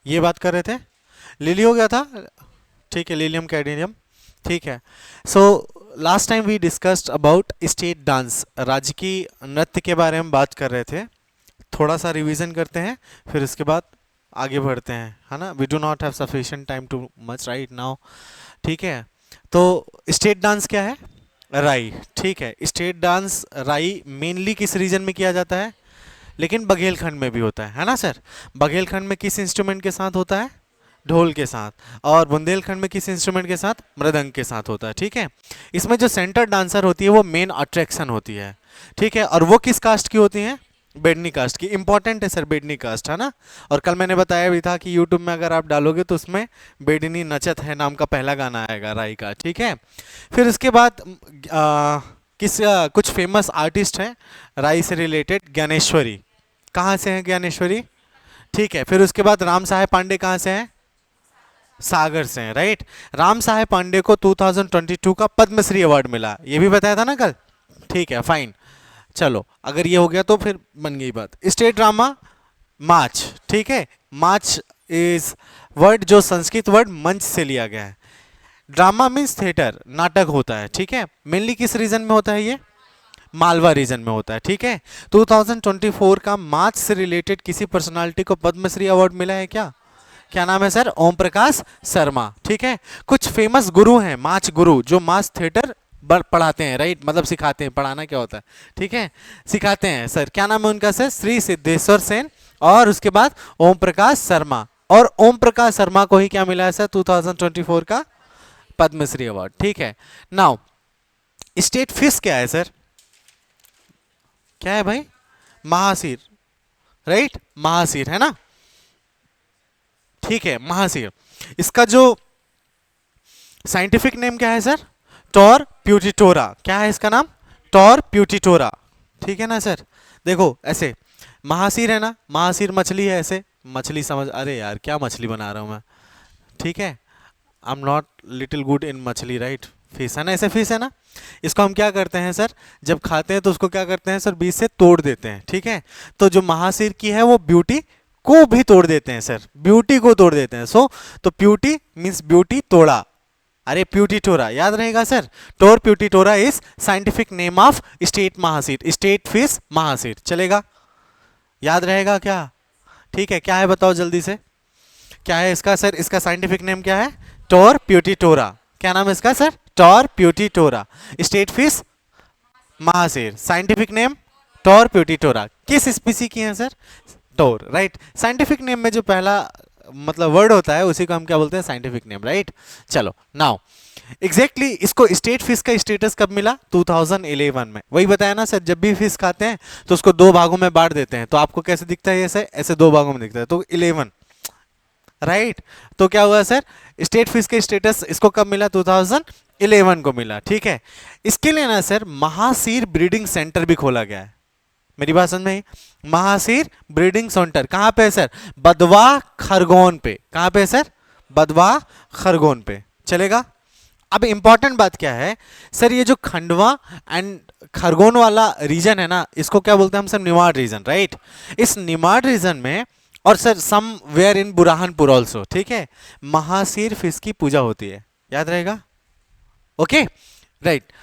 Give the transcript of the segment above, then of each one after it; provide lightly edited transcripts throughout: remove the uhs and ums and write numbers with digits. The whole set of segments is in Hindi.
ये बात कर रहे थे, लिली हो गया था। ठीक है, लिलियम कैडेनियम। ठीक है। So last time we discussed about state dance, राजकीय नृत्य के बारे में बात कर रहे थे। थोड़ा सा रिवीजन करते हैं, फिर उसके बाद आगे बढ़ते हैं, है ना। We do not have sufficient time too much right now. ठीक है। तो स्टेट डांस क्या है? राई। ठीक है, स्टेट डांस राई मेनली किस रीजन में किया जाता है? लेकिन बघेलखंड में भी होता है ना सर। बघेलखंड में किस इंस्ट्रूमेंट के साथ होता है? ढोल के साथ। और बुंदेलखंड में किस इंस्ट्रूमेंट के साथ? मृदंग के साथ होता है। ठीक है। इसमें जो सेंटर डांसर होती है वो मेन अट्रैक्शन होती है। ठीक है। और वो किस कास्ट की होती हैं? बेडनी कास्ट की। इंपॉर्टेंट है सर बेडनी कास्ट, है ना। और कल मैंने बताया भी था कि यूट्यूब में अगर आप डालोगे तो उसमें बेडनी नचत है नाम का पहला गाना आएगा राई का। ठीक है। फिर उसके बाद कुछ फेमस आर्टिस्ट हैं राई से रिलेटेड। ज्ञानेश्वरी कहाँ से हैं? ज्ञानेश्वरी। ठीक है। फिर उसके बाद राम साहेब पांडे कहाँ से हैं? सागर से हैं, राइट। राम साहेब पांडे को 2022 का पद्मश्री अवार्ड मिला, ये भी बताया था ना कल। ठीक है, फाइन। चलो, अगर ये हो गया तो फिर बन गई बात। स्टेट ड्रामा मार्च। ठीक है। मार्च इज वर्ड जो संस्कृत वर्ड मंच से लिया गया है। ड्रामा मीन्स थिएटर, नाटक होता है। ठीक है। मेनली किस रीजन में होता है ये? मालवा रीजन में होता है। ठीक है। 2024 का मार्च से रिलेटेड किसी पर्सनालिटी को पद्मश्री अवार्ड मिला है क्या? क्या नाम है सर? ओम प्रकाश शर्मा। ठीक है। कुछ फेमस गुरु हैं मार्च गुरु जो मार्च थिएटर पढ़ाते हैं, राइट, मतलब सिखाते हैं। पढ़ाना क्या होता है? ठीक है, सिखाते हैं सर। क्या नाम है उनका सर? श्री सिद्धेश्वर सेन। और उसके बाद ओम प्रकाश शर्मा। और ओम प्रकाश शर्मा को ही क्या मिला है सर? 2024 का पद्मश्री अवार्ड। ठीक है। नाउ स्टेट फिश क्या है सर? क्या है भाई? महासीर। राइट, महासीर है ना। ठीक है, महासीर। इसका जो साइंटिफिक नेम क्या है सर? टॉर प्यूटिटोरा। क्या है इसका नाम? टॉर प्यूटिटोरा। ठीक है ना सर। देखो ऐसे महासीर है ना, महासीर मछली है ऐसे। मछली समझ, अरे यार क्या मछली बना रहा हूं मैं। ठीक है। I am not little good in मछली, राइट। फिश है ना, ऐसे फिश है ना। इसको हम क्या करते हैं सर? जब खाते हैं तो उसको क्या करते हैं सर? बीच से तोड़ देते हैं। ठीक है। तो जो महासिर की है वो ब्यूटी को भी तोड़ देते हैं सर, ब्यूटी को तोड़ देते हैं। सो तो प्यूटी मीन्स ब्यूटी तोड़ा। अरे प्यूटिटोरा याद रहेगा sir. Tor putitora is scientific name of state mahseer, state fish mahseer. चलेगा? याद रहेगा क्या? ठीक है, क्या है बताओ जल्दी से। क्या है इसका सर? इसका साइंटिफिक नेम क्या है? टोर प्यूटिटोरा। क्या नाम है इसका sir? Tor putitora. State fish mahseer. Scientific name Tor putitora. किस स्पीसी की है sir? Tor, right. Scientific name में जो पहला मतलब वर्ड होता है उसी को हम क्या बोलते हैं? Scientific name, right. चलो नाउ एग्जैक्टली इसको स्टेट फिश का स्टेटस कब मिला? 2011 में। वही बताया ना सर, जब भी फिश खाते हैं तो उसको दो भागों में बांट देते हैं। तो आपको कैसे दिखता है? ऐसे ऐसे दो भागों में दिखता है, तो 11, राइट। तो क्या हुआ सर? स्टेट फिश के स्टेटस इसको कब मिला? 2011 को मिला। ठीक है। इसके लिए ना सर महासीर ब्रीडिंग सेंटर भी खोला गया है। मेरी बात समझ में आई? महासीर ब्रीडिंग सेंटर कहां पे है सर? बदवा खरगोन पे। कहां पे है सर? बदवा खरगोन पे। चलेगा? अब इंपॉर्टेंट बात क्या है सर? ये जो खंडवा एंड खरगोन वाला रीजन है ना, इसको क्या बोलते हैं हम सर? Nimar reason, right. इस निमाड़ रीजन में और sir somewhere in Burhanpur also, ठीक है, महासीर फिश की पूजा होती है। याद रहेगा? Okay, right.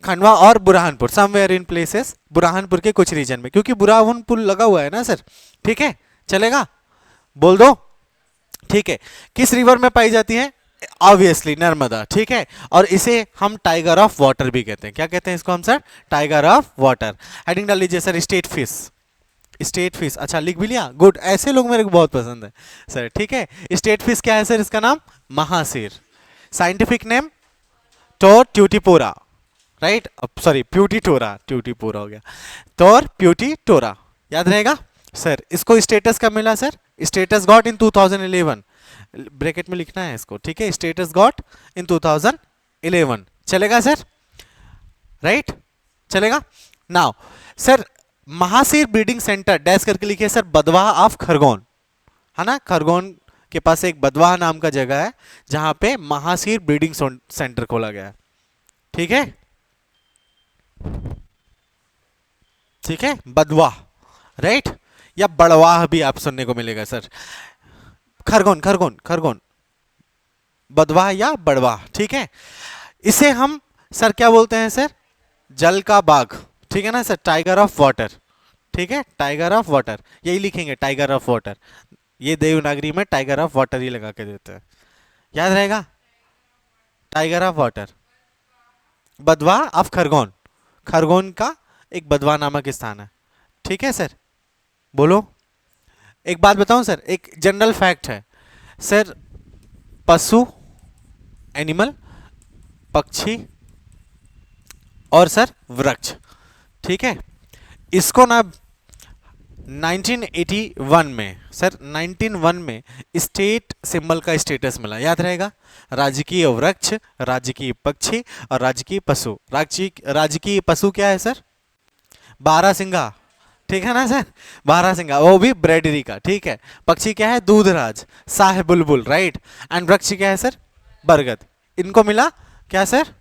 खंडवा और Burhanpur, somewhere in places, Burhanpur के कुछ रीजन में, क्योंकि बुरहानपुर लगा हुआ है ना सर। ठीक है, चलेगा? बोल दो। ठीक है। किस रिवर में पाई जाती है? ऑब्वियसली नर्मदा। ठीक है। और इसे हम टाइगर ऑफ वाटर भी कहते हैं। क्या कहते हैं इसको हम sir? Tiger of water. Heading डाल लीजिए sir, state fish. State fish, अच्छा लिख भी लिया, गुड। ऐसे लोग मेरे को बहुत पसंद है सर। ठीक है। स्टेट फिश क्या है सर? इसका नाम महासीर। साइंटिफिक नेम टोर ट्यूटिपोरा, राइट। सॉरी प्यूटिटोरा, ट्यूटिपोरा हो गया। टोर प्यूटिटोरा। याद रहेगा सर। इसको स्टेटस कब मिला sir? Status got in 2011। Bracket में लिखना है इसको, ठीक है। Status got in 2011। चलेगा सर? राइट, चलेगा। Now sir mahseer breeding centre dash करके लिखिए सर, बदवाह ऑफ खरगोन, है ना। खरगोन के पास एक बदवाह नाम का जगह है जहां पे महासीर ब्रीडिंग सेंटर खोला गया है। ठीक है, ठीक है, बदवाह, राइट, या बड़वाह भी आप सुनने को मिलेगा सर। खरगोन, खरगोन, खरगोन, बदवाह या बड़वाह, ठीक है। इसे हम सर क्या बोलते हैं सर? जल का बाघ, ठीक है ना सर, टाइगर ऑफ वाटर, ठीक है, टाइगर ऑफ वाटर, यही लिखेंगे टाइगर ऑफ वाटर। ये देवनागरी में टाइगर ऑफ वाटर ही लगा के देते हैं, याद रहेगा, tiger of water. Badwa of Khargone, Khargone का एक बदवा नामक स्थान है, ठीक है सर। बोलो, एक बात बताऊं सर, एक जनरल फैक्ट है सर, पशु, एनिमल, पक्षी और सर वृक्ष, ठीक है, इसको ना 1981 में सर, 1901 में स्टेट सिंबल का स्टेटस मिला, याद रहेगा। राजकीय वृक्ष, राजकीय पक्षी और राजकीय पशु। राजकीय पशु क्या है सर? बारहसिंगा, ठीक है ना सर, बारहसिंगा, वो भी ब्रेडरी का, ठीक है। पक्षी क्या है? दूधराज, शाह बुलबुल, राइट। एंड वृक्ष क्या है सर? बरगद। इनको मिला क्या सर?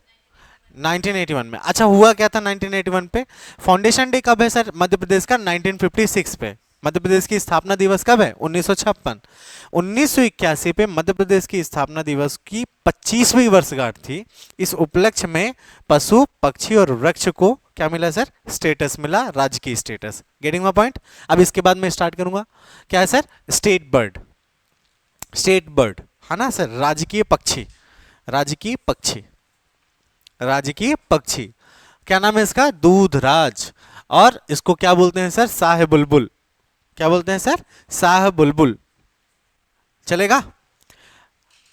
1981 में। अच्छा, हुआ क्या था 1981 पे? फाउंडेशन डे कब है सर मध्य प्रदेश का? 1956 पे। मध्य प्रदेश की स्थापना दिवस कब है? 1956। 1981 पे मध्य प्रदेश की स्थापना दिवस की 25वीं वर्षगांठ थी। इस उपलक्ष्य में पशु, पक्षी और वृक्ष को क्या मिला सर? स्टेटस मिला, राजकीय स्टेटस। Getting my point? अब इसके बाद मैं स्टार्ट करूंगा, क्या है sir? State bird, state bird है ना सर, राजकीय पक्षी, राजकीय पक्षी, राजकीय पक्षी, क्या नाम है इसका? दूधराज। और इसको क्या बोलते हैं सर? शाह बुलबुल। क्या बोलते हैं सर? शाह बुलबुल, चलेगा।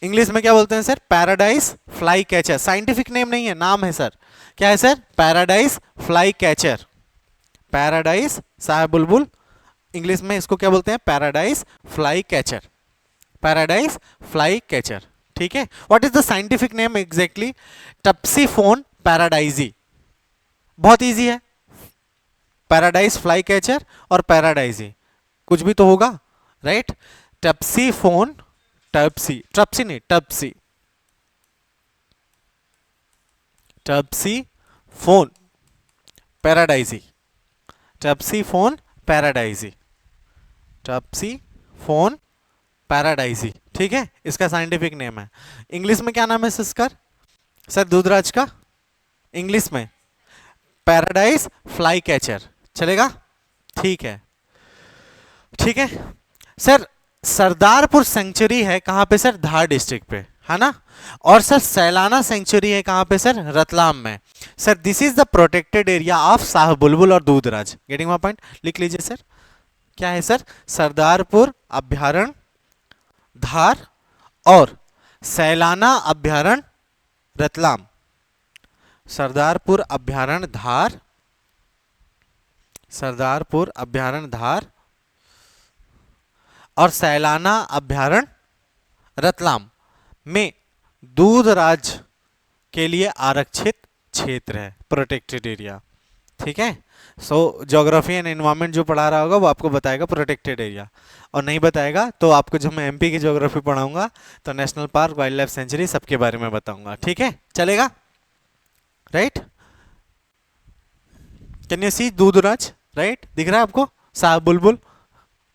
इंग्लिश में क्या बोलते हैं sir? Paradise flycatcher. Scientific name नहीं है, नाम है सर। क्या है sir? Paradise flycatcher, paradise, शाह बुलबुल। इंग्लिश में इसको क्या बोलते हैं? Paradise flycatcher, paradise flycatcher, ठीक है। What is the scientific name exactly? Terpsiphone paradisi. बहुत इजी है, पैराडाइज फ्लाई कैचर और पैराडाइजी, कुछ भी तो होगा, राइट। टप्सीफोन, टप्सी, टप्सी नहीं, टप्सी, टप्सी फोन पैराडाइजी, टप्सी फोन पैराडाइजी, टप्सी फोन पैराडाइजी, ठीक है, इसका साइंटिफिक नेम है। इंग्लिश में क्या नाम है इसका सर? दूधराज का इंग्लिश में पैराडाइज फ्लाई कैचर, चलेगा, ठीक है, ठीक है सर। सरदारपुर सेंचुरी है कहां पे सर? धार डिस्ट्रिक्ट पे, है ना। और सर सैलाना सेंचुरी है कहां पे सर? रतलाम में। Sir this is the protected area of Shah बुलबुल और दूधराज। Getting my point? लिख लीजिए सर, क्या है सर? सरदारपुर अभ्यारण्य, धार और सैलाना अभ्यारण्य रतलाम। सरदारपुर अभ्यारण्य धार, सरदारपुर अभ्यारण्य धार और सैलाना अभ्यारण्य रतलाम में दूधराज के लिए आरक्षित क्षेत्र है, प्रोटेक्टेड एरिया, ठीक है। सो ज्योग्राफी एंड एनवायरनमेंट जो पढ़ा रहा होगा वो आपको बताएगा प्रोटेक्टेड एरिया, और नहीं बताएगा तो आपको जो मैं एमपी की ज्योग्राफी पढ़ाऊंगा तो national park, wildlife sanctuary सबके बारे में बताऊंगा, ठीक है, चलेगा, right. Can you see dudhraj? Right, दिख रहा है आपको? शाह बुलबुल,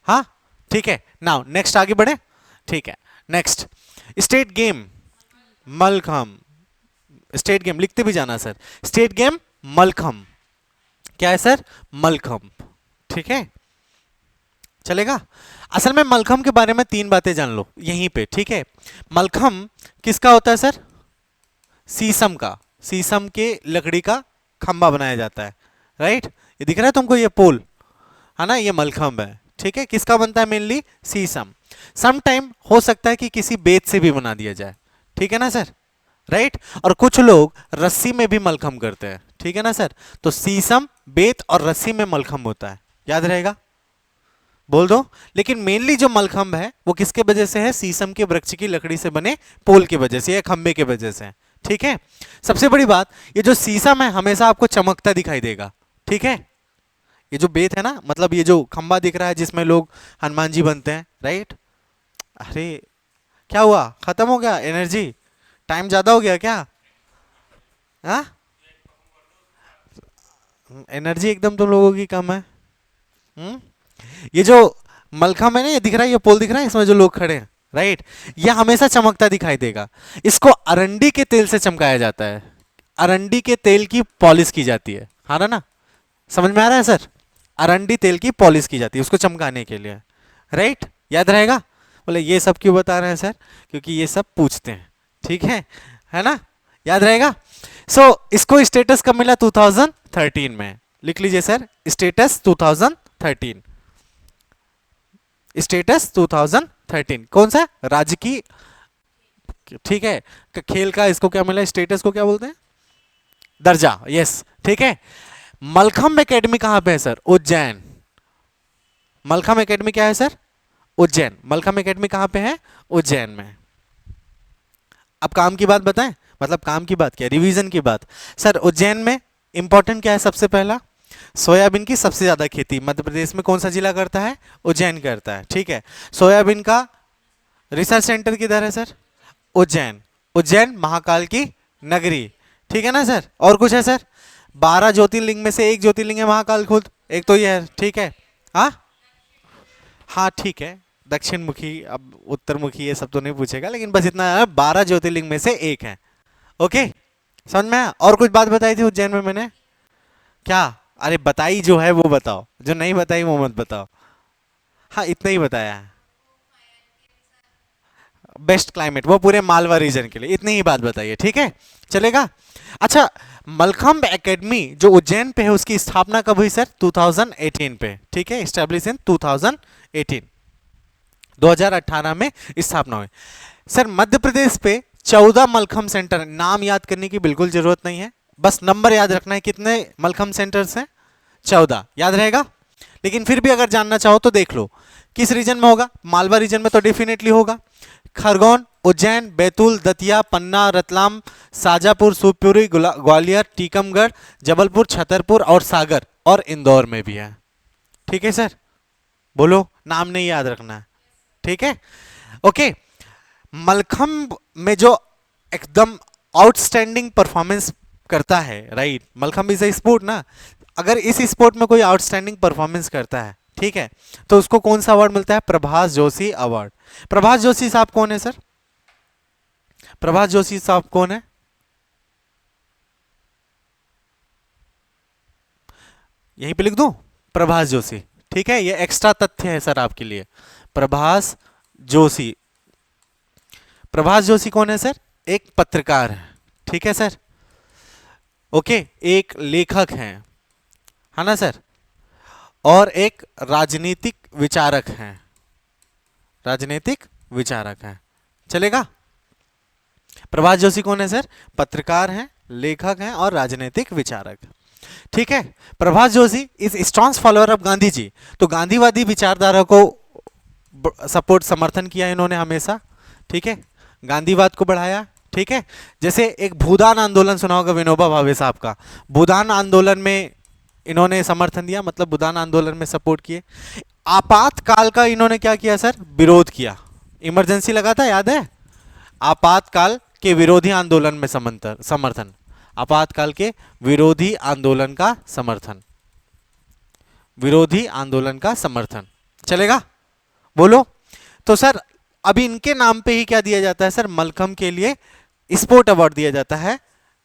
हाँ, ठीक है। नाउ नेक्स्ट आगे बढ़े, ठीक है। Next state game mallakhamb, state game लिखते भी जाना सर, स्टेट गेम मलखम, क्या है सर? मलखम, ठीक है, चलेगा। असल में मलखम के बारे में 3 बातें जान लो यहीं पे, ठीक है। मलखम किसका होता है सर? शीशम का, शीशम के लकड़ी का खंबा बनाया जाता है, राइट। ये दिख रहा है तुमको, ये पोल है ना, ये मलखम है, ठीक है। किसका बनता है? मेनली शीशम। सम टाइम हो सकता है कि किसी बेत से भी बना दिया जाए, ठीक है ना सर, राइट। और कुछ लोग रस्सी में भी मलखम करते हैं, ठीक है ना सर। तो शीशम, बेत और रस्सी में मलखम होता है, याद रहेगा, बोल दो। लेकिन मेनली जो मलखम है वो किसके वजह से है? शीशम के वृक्ष की लकड़ी से बने पोल की वजह से या खंबे की वजह से, ठीक है। सबसे बड़ी बात, ये जो शीशम है हमेशा आपको चमकता दिखाई देगा, ठीक है। ये जो बेत है ना, मतलब ये जो खंबा दिख रहा है जिसमें लोग हनुमान जी बनते हैं, राइट। अरे क्या हुआ, खत्म हो गया एनर्जी, टाइम ज्यादा हो गया क्या? हाँ, एनर्जी एकदम तुम लोगों की कम है। हम्म? ये जो मलखम है ना, ये दिख रहा है, ये पोल दिख रहा है, इसमें जो लोग खड़े हैं, राइट, ये हमेशा चमकता दिखाई देगा। इसको अरंडी के तेल से चमकाया जाता है, अरंडी के तेल की पॉलिश की जाती है, हाँ ना? समझ में आ रहा है सर? अरंडी तेल की पॉलिश की जाती है उसको चमकाने के लिए, राइट, याद रहेगा? बोले ये सब क्यों बता रहे हैं सर? क्योंकि ये सब पूछते हैं, ठीक है ना? याद रहेगा? इसको स्टेटस कब मिला? 2013 में। लिख लीजिए सर, स्टेटस 2013, स्टेटस 2013 कौन सा? राजकीय, ठीक है, खेल का इसको क्या मिला? स्टेटस को क्या बोलते हैं? दर्जा, यस, ठीक है। मलखम एकेडमी कहां पे है सर? उज्जैन। मलखम एकेडमी क्या है सर? उज्जैन। मलखम एकेडमी कहां पे है? उज्जैन में। अब काम की बात बताएं, मतलब काम की बात क्या, रिवीजन की बात। सर उज्जैन में इंपॉर्टेंट क्या है? सबसे पहला, सोयाबीन की सबसे ज्यादा खेती मध्य प्रदेश में कौन सा जिला करता है? उज्जैन करता है, ठीक है। सोयाबीन का रिसर्च सेंटर किधर है सर? उज्जैन। उज्जैन महाकाल की नगरी, ठीक है ना सर? और कुछ है सर? 12 ज्योतिर्लिंग में से एक ज्योतिर्लिंग है महाकाल खुद, एक तो ये है, ठीक है। हाँ हाँ, ठीक है, दक्षिण मुखी, अब उत्तर मुखी ये सब तो नहीं पूछेगा, लेकिन बस इतना है, 12 ज्योतिर्लिंग में से एक है। ओके, समझ में आया? और कुछ बात बताई थी उज्जैन में मैंने क्या? अरे बताई जो है वो बताओ, जो नहीं बताई वो मत बताओ। हाँ, इतना ही बताया है, बेस्ट क्लाइमेट वो पूरे मालवा रीजन के लिए, इतनी ही बात बताइए, ठीक है, चलेगा? अच्छा, मलखम्ब एकेडमी जो उज्जैन पे है उसकी स्थापना कब हुई सर? 2018 पे, ठीक है, स्टैब्लिश इन 2018, 2018 में स्थापना हुई। सर मध्य प्रदेश पे 14 मलखम सेंटर, नाम याद करने की बिल्कुल जरूरत नहीं है, बस नंबर याद रखना है, कितने मलखम सेंटर्स हैं? 14, याद रहेगा। लेकिन फिर भी अगर जानना चाहो तो देख लो, किस रीजन में होगा? मालवा रीजन में तो डेफिनेटली होगा। खरगोन, उज्जैन, बैतूल, दतिया, पन्ना, रतलाम, शाजापुर, शिवपुरी, ग्वालियर, टीकमगढ़, जबलपुर, छतरपुर और सागर और इंदौर में भी है, ठीक है सर? बोलो, नाम नहीं याद रखना है, ठीक है, ओके। मलखम्ब में जो एकदम आउटस्टैंडिंग परफॉर्मेंस करता है, right, mallakhamb is a sport ना, अगर इस स्पोर्ट में कोई आउटस्टैंडिंग परफॉर्मेंस करता है, ठीक है, तो उसको कौन सा अवार्ड मिलता है? प्रभास जोशी अवार्ड। प्रभास जोशी साहब कौन है सर? प्रभास जोशी साहब कौन है? यहीं पे लिख दूं, प्रभास जोशी, ठीक है, ये एक्स्ट्रा तथ्य है सर आपके लिए। प्रभास जोशी, प्रभास जोशी कौन है सर? एक पत्रकार है, ठीक है सर, ओके, एक लेखक हैं, है ना सर, और एक राजनीतिक विचारक हैं, राजनीतिक विचारक हैं, चलेगा? प्रभास जोशी कौन है सर? पत्रकार हैं, लेखक हैं और राजनीतिक विचारक, ठीक है। Prabhash Joshi is strong follower of Gandhi ji, तो गांधीवादी विचारधारा को सपोर्ट, समर्थन किया इन्होंने हमेशा, ठीक है, गांधीवाद को बढ़ाया, ठीक है। जैसे एक भूदान आंदोलन सुना होगा विनोबा भावे साहब का, भूदान आंदोलन में इन्होंने समर्थन दिया, मतलब भूदान आंदोलन में सपोर्ट किए। आपातकाल का इन्होंने क्या किया सर? विरोध किया, इमरजेंसी लगा था, याद है? आपातकाल के विरोधी आंदोलन में समर्थन, आपातकाल के विरोधी आंदोलन का समर्थन, विरोधी आंदोलन का समर्थन, चलेगा? बोलो। तो सर अभी इनके नाम पे ही क्या दिया जाता है सर? मलखम के लिए स्पोर्ट अवार्ड दिया जाता है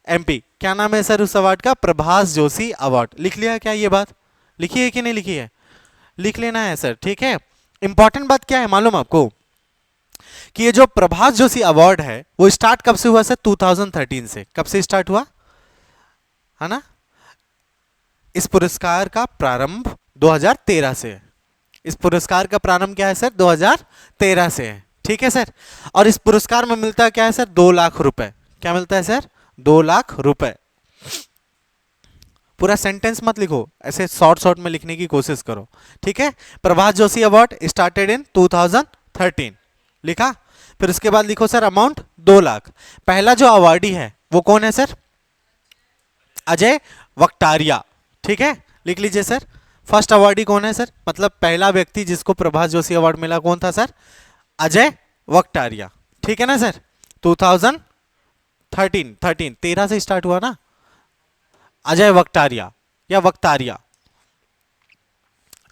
एमपी। क्या नाम है सर उस अवार्ड का? प्रभास जोशी अवार्ड। लिख लिया क्या ये बात? लिखी है कि नहीं लिखी है? लिख लेना है सर, ठीक है। इंपॉर्टेंट बात क्या है मालूम आपको कि ये जो प्रभास जोशी अवार्ड है वो स्टार्ट कब से हुआ सर? 2013 से। कब से स्टार्ट हुआ है ना? इस पुरस्कार का प्रारंभ 2013 से है। इस पुरस्कार का प्रारंभ क्या है सर? 2013 से है, ठीक है सर। और इस पुरस्कार में मिलता है क्या है सर? 2 लाख रुपए। क्या मिलता है सर? 2 लाख रुपए। पूरा सेंटेंस मत लिखो, ऐसे शॉर्ट शॉर्ट में लिखने की कोशिश करो, ठीक है। Prabhash Joshi award started in 2013 लिखा। फिर उसके बाद लिखो सर अमाउंट 2 लाख। पहला जो अवार्डी है वो कौन है सर? अजय वक्टारिया, ठीक है, लिख लीजिए सर। फर्स्ट अवार्डी कौन है सर? मतलब पहला व्यक्ति जिसको प्रभास जोशी अवार्ड मिला कौन था सर? अजय वक्टारिया, ठीक है ना सर? 2013, 13 से स्टार्ट हुआ ना। अजय वक्तारिया या वक्तारिया,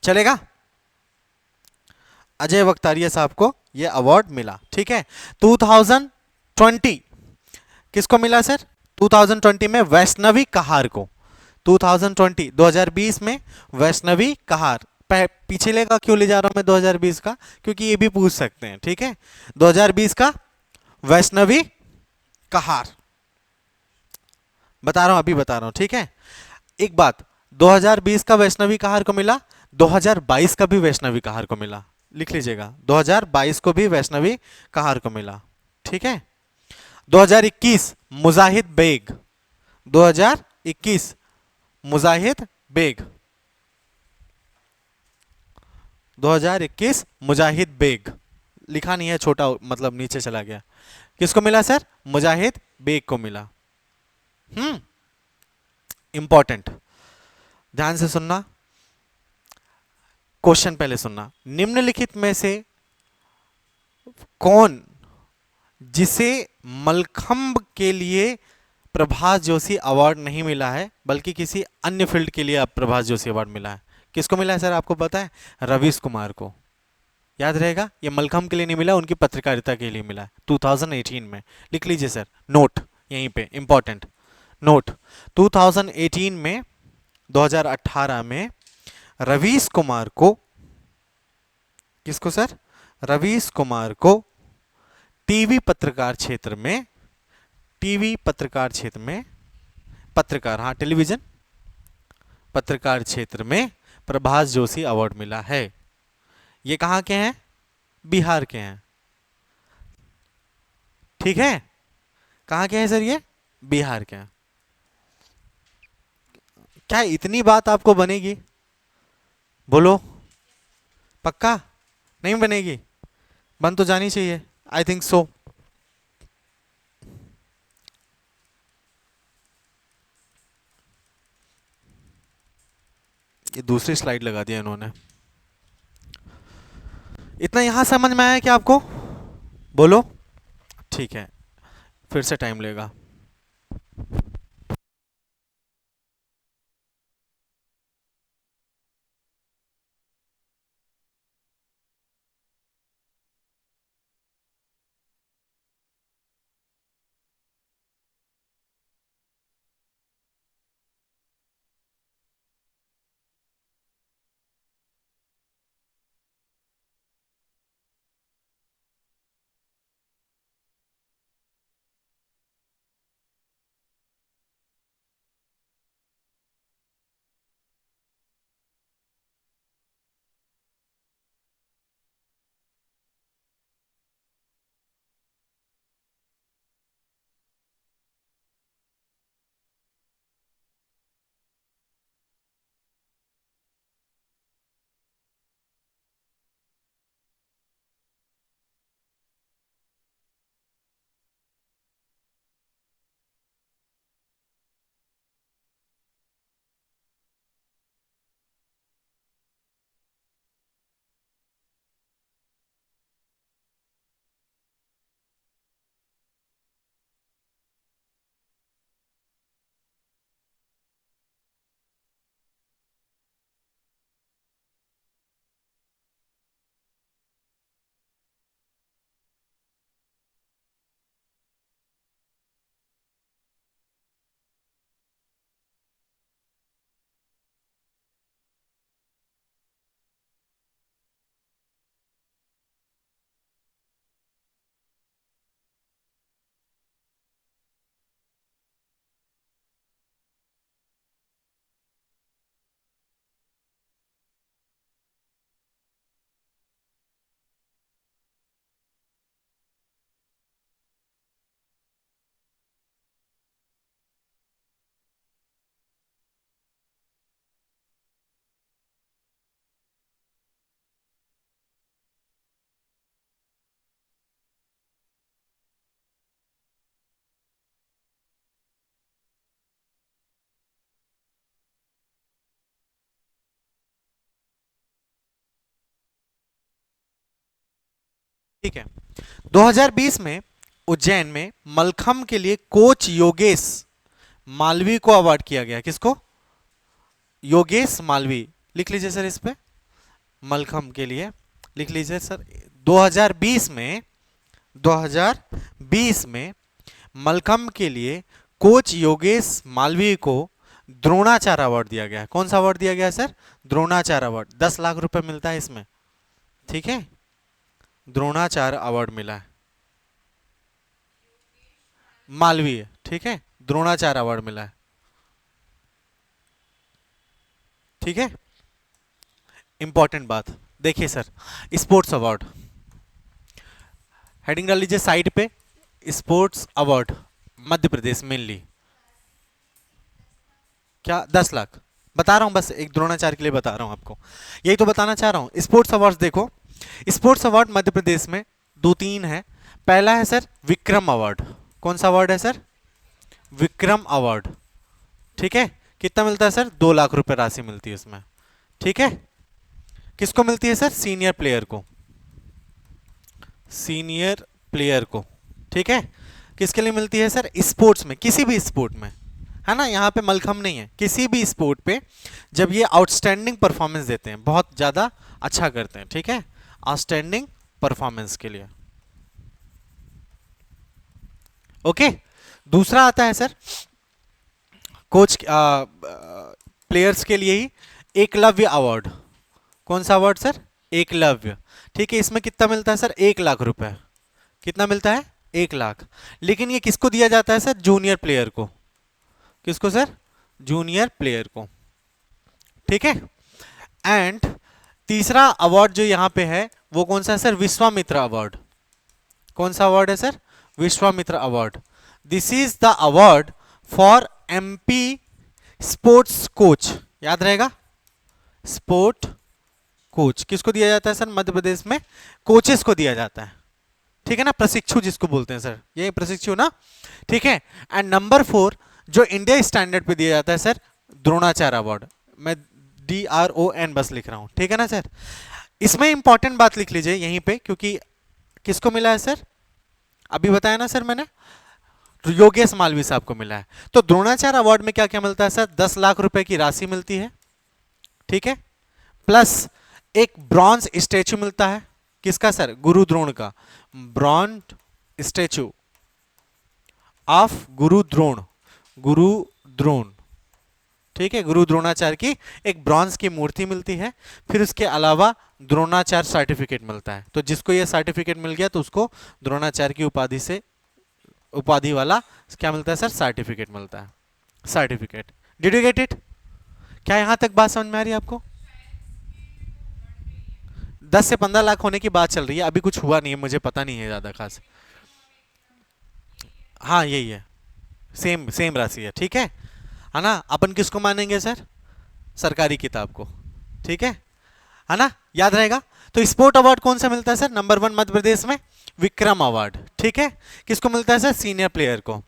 चलेगा? अजय वक्तारिया साहब को यह अवार्ड मिला, ठीक है। 2020 किसको मिला सर? 2020 में वैष्णवी कहार को। 2020 2020 में वैष्णवी कहार। पिछले का क्यों ले जा रहा हूं मैं 2020 का? क्योंकि ये भी पूछ सकते हैं, ठीक है। 2020 का वैष्णवी कहार बता रहा हूं, अभी बता रहा हूं, ठीक है। एक बात, 2020 का वैष्णवी कहार को मिला, 2022 का भी वैष्णवी कहार को मिला। लिख लीजिएगा, 2022 को भी वैष्णवी कहार को मिला, ठीक है। 2021 मुजाहिद बेग, 2021 मुजाहिद बेग, 2021 मुजाहिद बेग। लिखा नहीं है, छोटा मतलब नीचे चला गया। किसको मिला सर? मुजाहिद बेग को मिला। इंपॉर्टेंट, ध्यान से सुनना, क्वेश्चन पहले सुनना। निम्नलिखित में से कौन, जिसे मलखंब के लिए प्रभास जोशी अवार्ड नहीं मिला है बल्कि किसी अन्य फील्ड के लिए प्रभास जोशी अवार्ड मिला है? किसको मिला है सर? आपको पता है? रवीश कुमार को। याद रहेगा, ये मलखंब के लिए नहीं मिला, उनकी पत्रकारिता के लिए मिला है 2018 में। लिख लीजिए सर, नोट यहीं पे इंपॉर्टेंट नोट। 2018 में, 2018 में रवीश कुमार को, किसको सर? रवीश कुमार को टीवी पत्रकार क्षेत्र में, टीवी पत्रकार क्षेत्र में, पत्रकार, हाँ टेलीविजन पत्रकार क्षेत्र में प्रभास जोशी अवार्ड मिला है। ये कहाँ के हैं? बिहार के हैं, ठीक है। कहाँ के हैं सर ये? बिहार के हैं। क्या इतनी बात आपको बनेगी? बोलो, पक्का नहीं बनेगी? बन तो जानी चाहिए, आई थिंक सो। ये दूसरी स्लाइड लगा दिया इन्होंने। इतना यहां समझ में आया क्या आपको? बोलो, ठीक है, फिर से टाइम लेगा। ठीक है, 2020 में उज्जैन में मलखम्ब के लिए कोच योगेश मालवी को अवार्ड किया गया। किसको? योगेश मालवी। लिख लीजिए सर इस पे, मलखम्ब के लिए लिख लीजिए सर। 2020 में 2020 में मलखम्ब के लिए कोच योगेश मालवी को द्रोणाचार्य अवार्ड दिया गया है। कौन सा अवार्ड दिया गया है सर? द्रोणाचार्य अवार्ड। 10 लाख रुपए मिलता है इसमें, ठीक है। द्रोणाचार्य अवार्ड मिला है मालवीय, ठीक है, द्रोणाचार्य अवार्ड मिला है, ठीक है। इंपॉर्टेंट बात देखिए सर, स्पोर्ट्स अवार्ड हेडिंग डाल लीजिए साइड पे, sports award Madhya Pradesh mainly. क्या 10 लाख? बता रहा हूं, बस एक द्रोणाचार्य के लिए बता रहा हूं आपको, यही तो बताना चाह रहा हूं। स्पोर्ट्स अवार्ड देखो, स्पोर्ट्स अवार्ड मध्य प्रदेश में दो तीन है। पहला है सर विक्रम अवार्ड। कौन सा अवार्ड है सर? विक्रम अवार्ड, ठीक है। कितना मिलता है सर? 2 लाख रुपए राशि मिलती है उसमें, ठीक है। किसको मिलती है सर? सीनियर प्लेयर को, सीनियर प्लेयर को, ठीक है। किसके लिए मिलती है सर? स्पोर्ट्स में, किसी भी स्पोर्ट में, है ना, यहाँ पे मलखम नहीं है, किसी भी स्पोर्ट पे जब ये आउटस्टैंडिंग परफॉर्मेंस देते हैं, बहुत ज्यादा अच्छा करते हैं, ठीक है, आउटस्टैंडिंग परफॉर्मेंस के लिए। ओके, दूसरा आता है सर कोच प्लेयर्स के लिए ही एकलव्य अवार्ड। कौन सा अवार्ड सर? एकलव्य, ठीक है। इसमें कितना मिलता है सर? 1 लाख रुपए। कितना मिलता है? 1 लाख। लेकिन ये किसको दिया जाता है सर? जूनियर प्लेयर को। किसको सर? जूनियर प्लेयर को, ठीक है। एंड तीसरा अवार्ड जो यहां पे है वो कौन सा है सर? विश्वामित्र अवार्ड। कौन सा अवार्ड है sir? Vishwamitra award. This is the award for MP sports coach. याद रहेगा, स्पोर्ट कोच किसको दिया जाता है सर? मध्य प्रदेश में कोचेस को दिया जाता है, ठीक है ना, प्रशिक्षु जिसको बोलते हैं सर, ये प्रशिक्षु ना, ठीक है। एंड नंबर 4 जो इंडिया स्टैंडर्ड पे दिया जाता है सर, द्रोणाचार्य अवार्ड। मैं DRON बस लिख रहा हूं, ठीक है ना सर। इसमें इंपॉर्टेंट बात लिख लीजिए यहीं पे, क्योंकि किसको मिला है सर? अभी बताया ना सर मैंने, योगेश मालवी साहब को मिला है। तो द्रोणाचार्य अवार्ड में क्या क्या मिलता है सर? 10 लाख रुपए की राशि मिलती है, ठीक है, प्लस एक ब्रॉन्ज स्टैचू मिलता है। किसका सर? गुरु द्रोण का, ब्रॉन्ज स्टैचू ऑफ गुरु द्रोण, गुरु द्रोण, ठीक है, गुरु द्रोणाचार्य की एक ब्रॉन्ज की मूर्ति मिलती है। फिर उसके अलावा द्रोणाचार्य सर्टिफिकेट मिलता है। तो जिसको ये सर्टिफिकेट मिल गया तो उसको द्रोणाचार्य की उपाधि से, उपाधि वाला क्या मिलता है सर? सर्टिफिकेट मिलता है, certificate. Did you get it? क्या यहां तक बात समझ में आ रही है आपको? 10 से 15 लाख होने की बात चल रही है, अभी कुछ हुआ नहीं है, मुझे पता नहीं है ज्यादा खास। हाँ यही है, सेम सेम राशि है, ठीक है ना। अपन किसको मानेंगे सर? सरकारी किताब को, ठीक है ना, याद रहेगा। तो स्पोर्ट अवार्ड कौन सा मिलता है सर? नंबर 1 मध्य प्रदेश में विक्रम अवार्ड, ठीक है। किसको मिलता है सर? सीनियर प्लेयर को।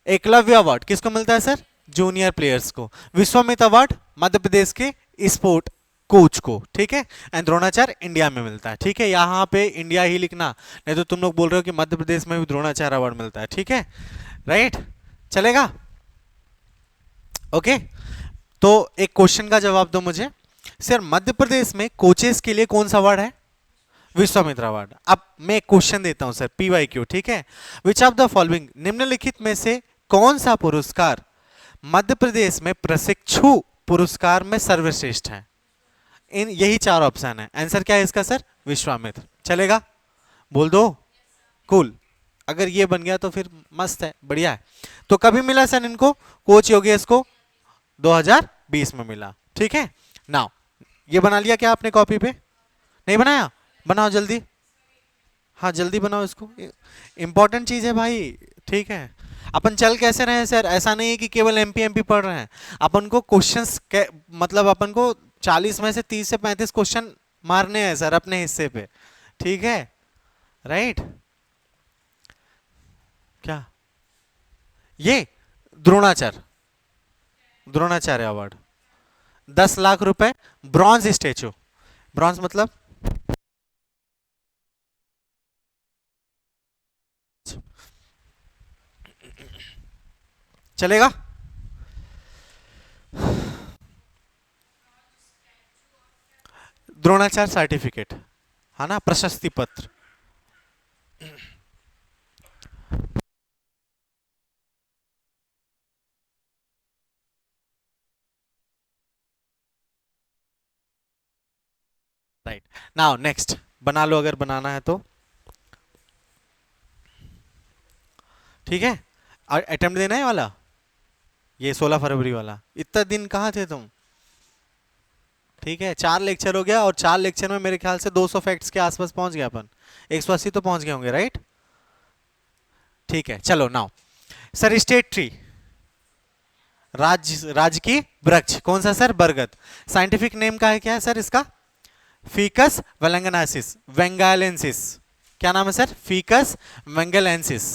एकलव्य अवार्ड किसको मिलता है सर? जूनियर प्लेयर्स को। विश्वामित्र अवार्ड मध्य प्रदेश के स्पोर्ट कोच को, ठीक है। एंड द्रोणाचार्य इंडिया में मिलता है, ठीक है। यहाँ पे इंडिया ही लिखना, नहीं तो तुम लोग बोल रहे हो कि मध्य प्रदेश में भी द्रोणाचार्य अवार्ड मिलता है, ठीक है, राइट, चलेगा। ओके, तो एक क्वेश्चन का जवाब दो मुझे सर, मध्य प्रदेश में कोचेस के लिए कौन सा अवार्ड है? विश्वामित्र अवार्ड। अब मैं क्वेश्चन देता हूं सर, PYQ, ठीक है। विच ऑफ द फॉलोइंग, निम्नलिखित में से कौन सा पुरस्कार मध्य प्रदेश में प्रशिक्षु पुरस्कार में सर्वश्रेष्ठ है? इन यही 4 ऑप्शन है, आंसर क्या है इसका सर? विश्वामित्र। चलेगा? बोल दो, कूल। अगर ये बन गया तो फिर मस्त है, बढ़िया है। तो कभी मिला सर इनको? कोच योगेश को 2020 में मिला, ठीक है। नाउ ये बना लिया क्या आपने कॉपी पे? नहीं बनाया? बनाओ जल्दी, हाँ जल्दी बनाओ इसको, इंपॉर्टेंट चीज है भाई, ठीक है। अपन चल कैसे रहे हैं सर? ऐसा नहीं है कि केवल MP पढ़ रहे हैं, अपन को क्वेश्चंस मतलब अपन को 40 में से 30 से 35 क्वेश्चन मारने हैं सर अपने हिस्से पे, ठीक है, राइट। क्या ये द्रोणाचार्य, द्रोणाचार्य अवार्ड 10 लाख रुपए, ब्रॉन्ज स्टेचू, ब्रॉन्ज मतलब चलेगा? द्रोणाचार्य सर्टिफिकेट, है ना, प्रशस्ति पत्र। राइट, नाउ नेक्स्ट बना लो अगर बनाना है तो, ठीक है। अटेम्प्ट देना है वाला, ये 16 फरवरी वाला। इतना दिन कहाँ थे तुम? ठीक है, 4 लेक्चर हो गया, और 4 लेक्चर में मेरे ख्याल से 200 फैक्ट्स के आसपास पहुंच गया अपन, 180 तो पहुंच गए होंगे, राइट? ठीक है, चलो नाउ सर, स्टेट ट्री, राज की वृक्ष कौन सा सर? बरगद। साइंटिफिक नेम का है क्या है सर इसका? फीकस वेलंगनासिस, वेंगालेंसिस। क्या नाम है सर? फीकस वेंगलेंसिस,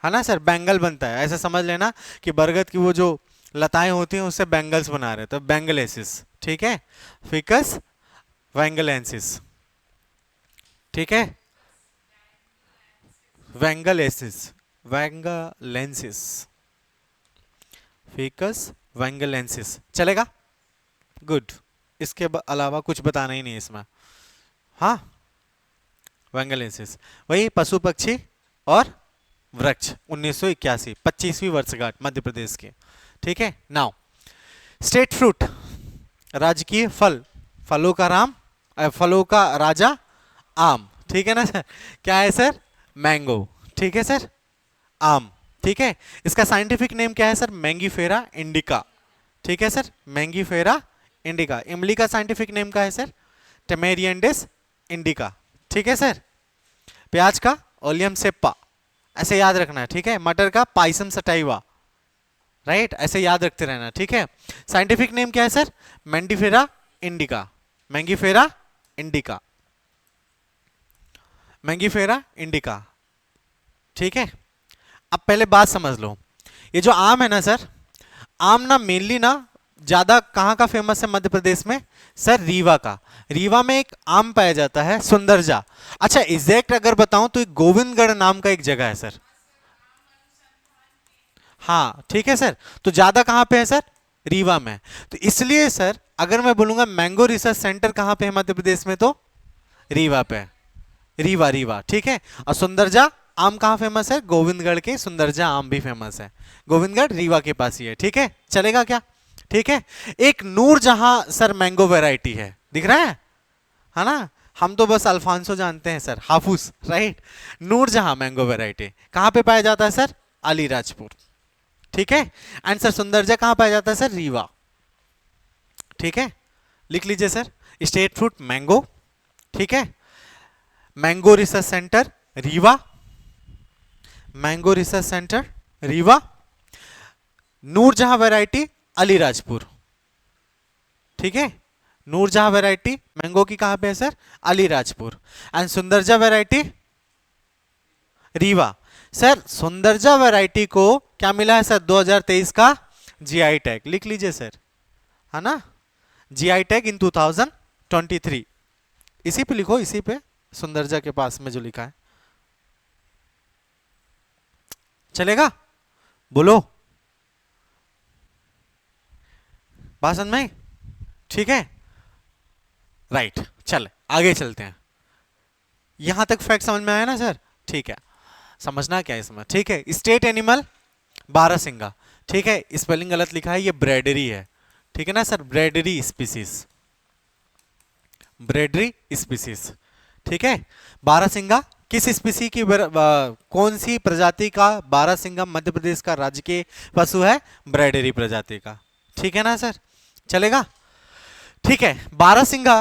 है ना सर, बैंगल बनता है, ऐसा समझ लेना कि बरगद की वो जो लताएं होती हैं उससे बैंगल्स बना रहे, तो बैंगलेसिस, ठीक है, फिकस वैंगलेंसिस, ठीक है, वैंगलेसिस, वैंगलेंसिस, फिकस वैंगलेंसिस, चलेगा? गुड, इसके अलावा कुछ बताना ही नहीं इसमें। हाँ, वैंगलेंसिस, वही पशु पक्षी और वृक्ष, 1981, 25वीं वर्षगांठ मध्य प्रदेश के, ठीक है। नाउ स्टेट फ्रूट, राजकीय फल, फलों का राम, फलों का राजा आम, ठीक है ना सर? क्या है सर? मैंगो, ठीक है सर, आम, ठीक है। इसका साइंटिफिक नेम क्या है सर? मैंगीफेरा इंडिका, ठीक है सर, मैंगीफेरा इंडिका। इमली का साइंटिफिक नेम क्या है सर? टेमेरियंडिस इंडिका, ठीक है सर। प्याज का ओलियम सेप्पा, ऐसे याद रखना है, ठीक है। मटर का पाइसम सटाइवा, राइट, ऐसे याद रखते रहना, ठीक है। साइंटिफिक नेम क्या है sir? Mangifera indica, mangifera indica, mangifera indica, ठीक है। अब पहले बात समझ लो, ये जो आम है ना सर, आम ना मेनली ना ज्यादा कहाँ का फेमस है मध्य प्रदेश में सर? रीवा का। रीवा में एक आम पाया जाता है सुंदरजा। अच्छा, एग्जैक्ट अगर बताऊं तो एक गोविंदगढ़ नाम का एक जगह है सर। हाँ ठीक है सर, तो ज्यादा कहां पे है सर? रीवा में। तो इसलिए सर अगर मैं बोलूंगा मैंगो रिसर्च सेंटर कहां पे है मध्य प्रदेश में, तो रीवा पे है। रीवा, रीवा, ठीक है। और सुंदरजा आम कहां फेमस है? गोविंदगढ़ के सुंदरजा आम भी फेमस है, गोविंदगढ़ रीवा के पास ही है, ठीक है। चलेगा क्या? ठीक है। एक नूरजहां सर मैंगो वैरायटी है, दिख रहा है ना? हम तो बस अल्फांसो जानते हैं sir, Hapus, right. Noorjahan mango variety कहां पे पाया जाता है सर? अलीराजपुर, ठीक है। आंसर सुंदरजा कहां पाया जाता है सर? रीवा, ठीक है। लिख लीजिए सर, स्टेट फ्रूट मैंगो, ठीक है। Mango research centre Rewa, mango research centre Rewa, Noorjahan variety Alirajpur, ठीक है। नूरजहां वैरायटी मैंगो की कहां पे है sir? Alirajpur. And Sundarja variety Rewa. Sir Sundarja variety को क्या मिला है सर? 2023 का जीआई टैग, लिख लीजिए सर, है ना, जीआई टैग इन 2023। इसी पे लिखो, इसी पे सुंदरजा के पास में जो लिखा है, चलेगा? बोलो, बात समझ में? ठीक है, राइट। चल आगे चलते हैं। यहां तक फैक्ट समझ में आया ना सर? ठीक है, समझना क्या है इसमें, ठीक है। स्टेट एनिमल बारहसिंगा, ठीक है। स्पेलिंग गलत लिखा है, ये ब्रेडरी है, ठीक है ना sir, branderi species, branderi species, ठीक है। बारहसिंगा किस स्पीसी की कौन सी प्रजाति का बारहसिंगा मध्य प्रदेश का राजकीय पशु है? ब्रेडरी प्रजाति का, ठीक है ना सर? चलेगा? ठीक है। बारहसिंगा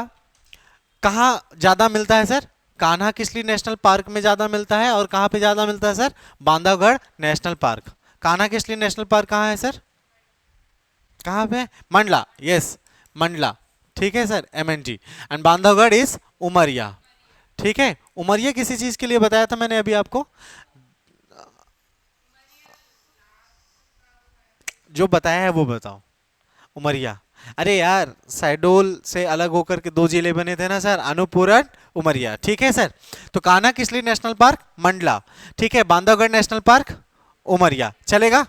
कहाँ ज्यादा मिलता है sir? Kanha Kisli national park में ज्यादा मिलता है। और कहाँ पे ज्यादा मिलता है sir? Bandhavgarh national park. Kanha Kisli national park कहाँ है सर? कहाँ पे? मंडला, यस मंडला, ठीक है sir, MNG। And Bandhavgarh is Umaria, ठीक है। उमरिया किसी चीज के लिए बताया था मैंने अभी आपको? जो बताया है वो बताओ। उमरिया, अरे यार शहडोल से अलग होकर के 2 जिले बने थे ना सर, अनूपपुर और उमरिया, ठीक है सर। तो कान्हा किसली नेशनल पार्क? मंडला, ठीक है। बांधवगढ़ नेशनल पार्क उमरिया, चलेगा?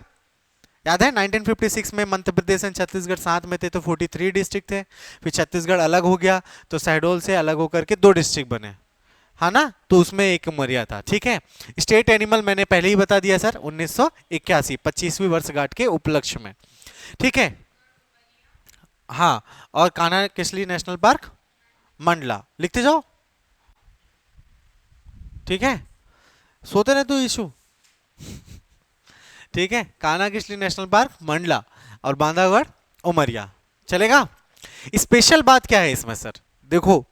याद है 1956 में मध्य प्रदेश एंड छत्तीसगढ़ साथ में थे तो 43 डिस्ट्रिक्ट थे, फिर छत्तीसगढ़ अलग हो गया तो शहडोल से अलग होकर के 2 डिस्ट्रिक्ट बने, है ना, तो उसमें एक उमरिया था। ठीक है, स्टेट एनिमल मैंने पहले ही बता दिया सर 1981 25वीं वर्षगांठ के उपलक्ष्य में। ठीक है, हाँ, और कान्हा किसली नेशनल पार्क मंडला, लिखते जाओ। ठीक है, सोते रहे तो इशू। ठीक है, कान्हा किसली नेशनल पार्क मंडला और बांधवगढ़ उमरिया, चलेगा। स्पेशल बात क्या है इसमें सर, देखो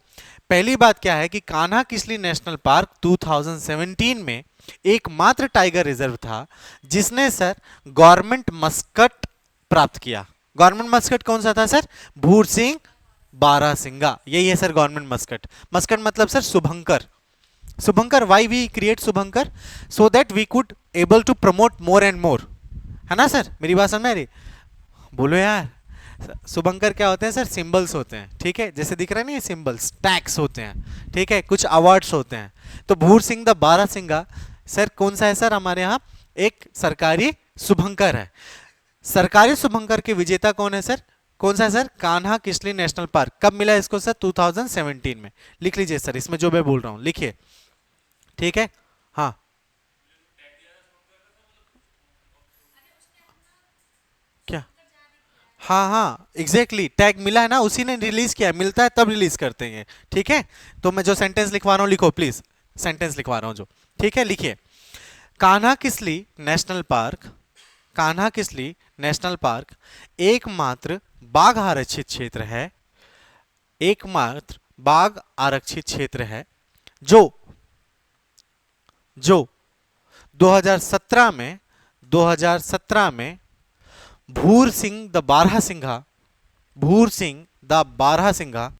पहली बात क्या है कि कान्हा किसली नेशनल पार्क 2017 में एकमात्र टाइगर रिजर्व था जिसने सर गवर्नमेंट मस्कट प्राप्त किया। गवर्नमेंट मस्कट कौन सा था सर, भूर सिंह बारहसिंगा, यही है सर गवर्नमेंट मस्कट। मस्कट मतलब सर शुभंकर। शुभंकर, वाई वी क्रिएट शुभंकर, so that we could able to promote more and more, है ना सर, मेरी बात समझ में आ रही, बोलो यार। शुभंकर क्या होते हैं सर, सिंबल्स होते हैं। ठीक है, जैसे दिख रहा है ना ये सिंबल्स, टैक्स होते हैं। ठीक है, कुछ अवार्ड्स होते हैं। तो भूर सिंह द बारहसिंगा सर कौन सा है सर, हमारे यहाँ एक सरकारी शुभंकर है। सरकारी शुभंकर के विजेता कौन है सर, कौन सा है sir, Kanha Kisli national park. कब मिला इसको सर, 2017 में। लिख लीजिए सर, इसमें जो मैं बोल रहा हूँ लिखिए। ठीक है, हाँ क्या, हाँ हाँ एग्जैक्टली, टैग मिला है ना, उसी ने रिलीज किया है, मिलता है तब रिलीज करते हैं। ठीक है, तो मैं जो सेंटेंस लिखवा रहा हूँ लिखो प्लीज, सेंटेंस लिखवा रहा हूँ जो। ठीक है, लिखिए, Kanha Kisli national park, Kanha Kisli national park एकमात्र बाघ आरक्षित क्षेत्र है, एकमात्र बाघ आरक्षित क्षेत्र है जो जो 2017 में 2017 में भूर सिंह द बारहसिंघा, भूर सिंह द बारहसिंघा,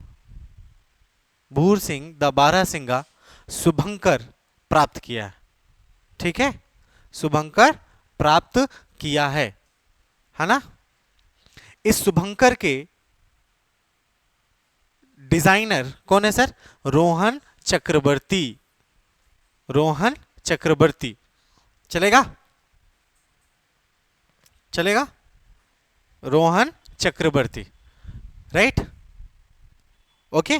भूर सिंह द बारहसिंघा शुभंकर प्राप्त किया है। ठीक है, शुभंकर प्राप्त किया है ना। इस शुभंकर के डिजाइनर कौन है सर, रोहन चक्रवर्ती, रोहन चक्रवर्ती, चलेगा, चलेगा, रोहन चक्रवर्ती, राइट, ओके,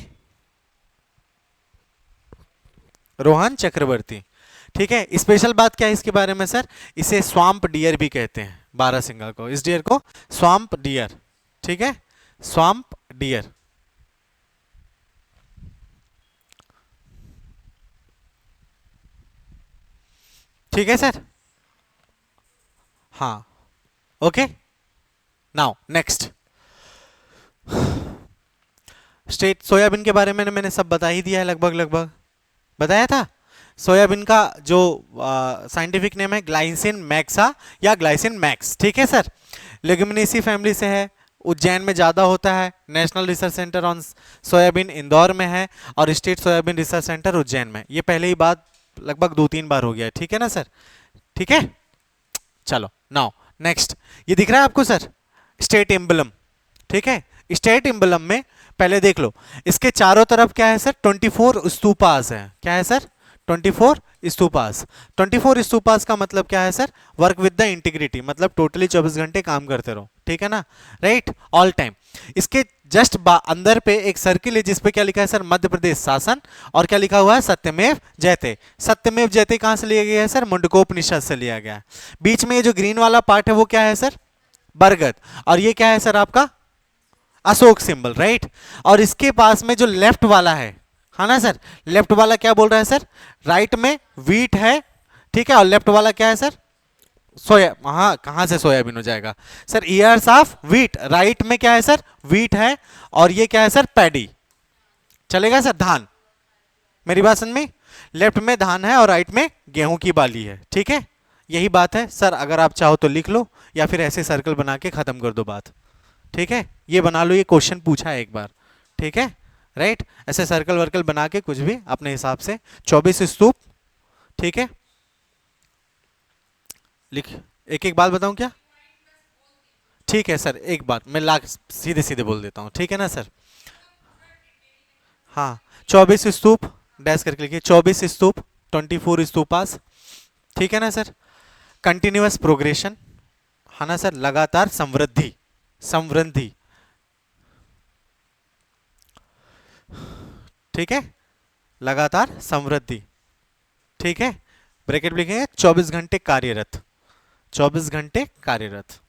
रोहन चक्रवर्ती। ठीक है, स्पेशल बात क्या है इसके बारे में सर, इसे स्वाम्प डियर भी कहते हैं, बारहसिंगा को, इस डियर को स्वाम्प डियर। ठीक है, स्वाम्प डियर। ठीक है सर, हाँ, okay. Now next, state soybean के बारे में मैंने सब बता ही दिया है, लगभग लगभग बताया था। सोयाबीन का जो साइंटिफिक नेम है ग्लाइसिन मैक्सा या ग्लाइसिन मैक्स। ठीक है सर, लेग्यूमिनेसी फैमिली से है, उज्जैन में ज़्यादा होता है। National research centre on soybean Indore में है और state soybean research centre Ujjain में। ये पहले ही बात लगभग 2-3 बार हो गया है। ठीक है ना सर, ठीक है, चलो नाउ नेक्स्ट, ये दिख रहा है आपको सर स्टेट एम्बलम। ठीक है, स्टेट एम्बलम में पहले देख लो, इसके चारों तरफ क्या है सर, 24 स्तूपास है। क्या है सर, 24 स्तूपास। 24 स्तूपास का मतलब क्या है sir, work with the integrity, मतलब टोटली 24 घंटे काम करते रहो। ठीक है ना, राइट, ऑल टाइम। इसके जस्ट अंदर पे एक सर्किल है जिसपे क्या लिखा है सर, मध्य प्रदेश शासन, और क्या लिखा हुआ है, सत्यमेव जयते। सत्यमेव जयते कहां से लिया गया है सर, मुंडकोपनिषद से लिया गया है। बीच में ये जो ग्रीन वाला पार्ट है वो क्या है सर, बरगद, और ये क्या है सर आपका अशोक सिंबल, राइट। और इसके पास में जो लेफ्ट वाला है ना सर, लेफ्ट वाला क्या बोल रहा है सर, राइट में वीट है। ठीक है, और लेफ्ट वाला क्या है सर, सोया, हाँ कहां से सोयाबीन हो जाएगा sir, years of wheat. Right में क्या है सर, वीट है, और ये क्या है सर, पैडी, चलेगा सर, धान। मेरी बात समझ में, लेफ्ट में धान है और राइट में गेहूं की बाली है। ठीक है, यही बात है सर, अगर आप चाहो तो लिख लो या फिर ऐसे सर्कल बना के खत्म कर दो बात। ठीक है, ये बना लो, ये क्वेश्चन पूछा है एक बार। ठीक है, राइट, ऐसे सर्कल वर्कल बना के कुछ भी अपने हिसाब से। 24 स्तूप। ठीक है, लिख, एक एक बात बताऊं क्या, ठीक है सर, एक बात मैं लाख सीधे सीधे बोल देता हूं, ठीक है ना सर। हाँ, 24 स्तूप, डैश करके लिखिए, 24 स्तूप, 24 स्तूपास। ठीक है ना सर, कंटिन्यूअस प्रोग्रेशन, है ना सर, लगातार समृद्धि, समृद्धि, ठीक है, लगातार समृद्धि, ठीक है। ब्रैकेट लिखेंगे 24 घंटे कार्यरत, 24 घंटे कार्यरत,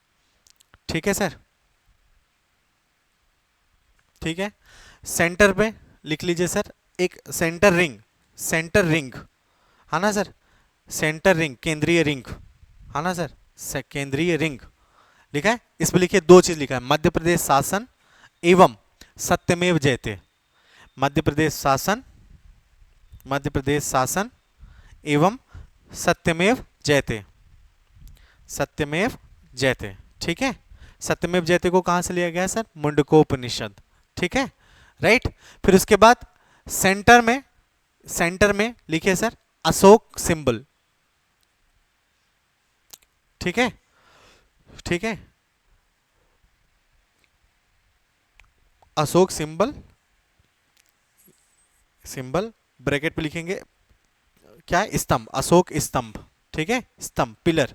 ठीक है सर, ठीक है। सेंटर पे लिख लीजिए सर, एक सेंटर रिंग, सेंटर रिंग, है ना सर, सेंटर रिंग, केंद्रीय रिंग, है ना सर, केंद्रीय रिंग लिखा है। इस पर लिखिए दो चीज लिखा है, मध्य प्रदेश शासन एवं सत्यमेव जयते, मध्य प्रदेश शासन, मध्य प्रदेश शासन एवं सत्यमेव जयते, सत्यमेव जयते, ठीक है। सत्यमेव जयते को कहां से लिया गया है सर, मुंडकोपनिषद, ठीक है, राइट। फिर उसके बाद सेंटर में, सेंटर में लिखिए सर अशोक सिंबल, ठीक है, ठीक है, अशोक सिंबल, सिंबल ब्रैकेट पे लिखेंगे क्या है, स्तंभ, अशोक स्तंभ, ठीक है, स्तंभ, पिलर,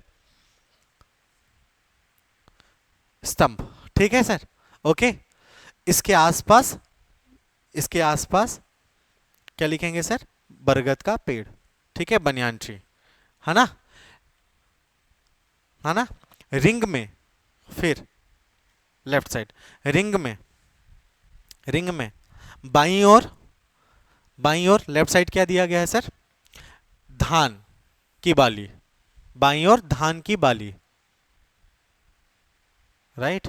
स्तंभ, ठीक है सर, ओके। इसके आसपास, इसके आसपास क्या लिखेंगे सर, बरगद का पेड़, ठीक है, बनियान ट्री, है ना, है ना। रिंग में, फिर लेफ्ट साइड रिंग में, रिंग में बाईं ओर, बाईं ओर लेफ्ट साइड क्या दिया गया है सर, धान की बाली, बाईं ओर धान की बाली, राइट,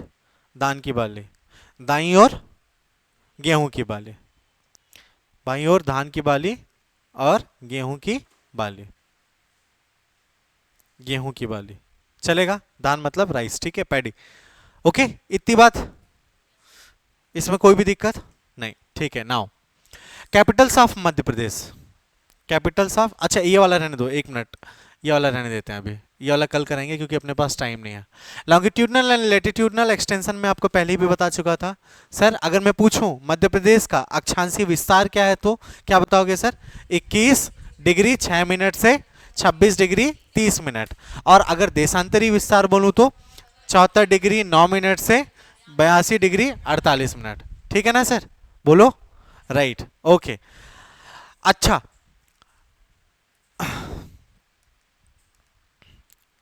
धान की बाली, दाईं ओर गेहूं की बाली, बाईं ओर धान की बाली और गेहूं की बाली, गेहूं की बाली चलेगा, धान मतलब राइस, ठीक है, पैडी, ओके। इतनी बात, इसमें कोई भी दिक्कत नहीं, ठीक है। Now Capitals of Madhya Pradesh, Capitals of, अच्छा ये वाला रहने दो, एक मिनट, ये वाला रहने देते हैं अभी, ये वाला कल करेंगे क्योंकि अपने पास टाइम नहीं है। लॉन्गिट्यूडनल एंड लेटिट्यूडनल एक्सटेंशन में आपको पहले ही भी बता चुका था सर। अगर मैं पूछूं मध्य प्रदेश का अक्षांशीय विस्तार क्या है तो क्या बताओगे सर, 21 डिग्री 6 मिनट से 26 डिग्री 30 मिनट, और अगर देशांतरी विस्तार बोलूं तो 74 डिग्री 9 मिनट से 82 डिग्री 48 मिनट, ठीक है ना सर, बोलो, राइट, ओके। अच्छा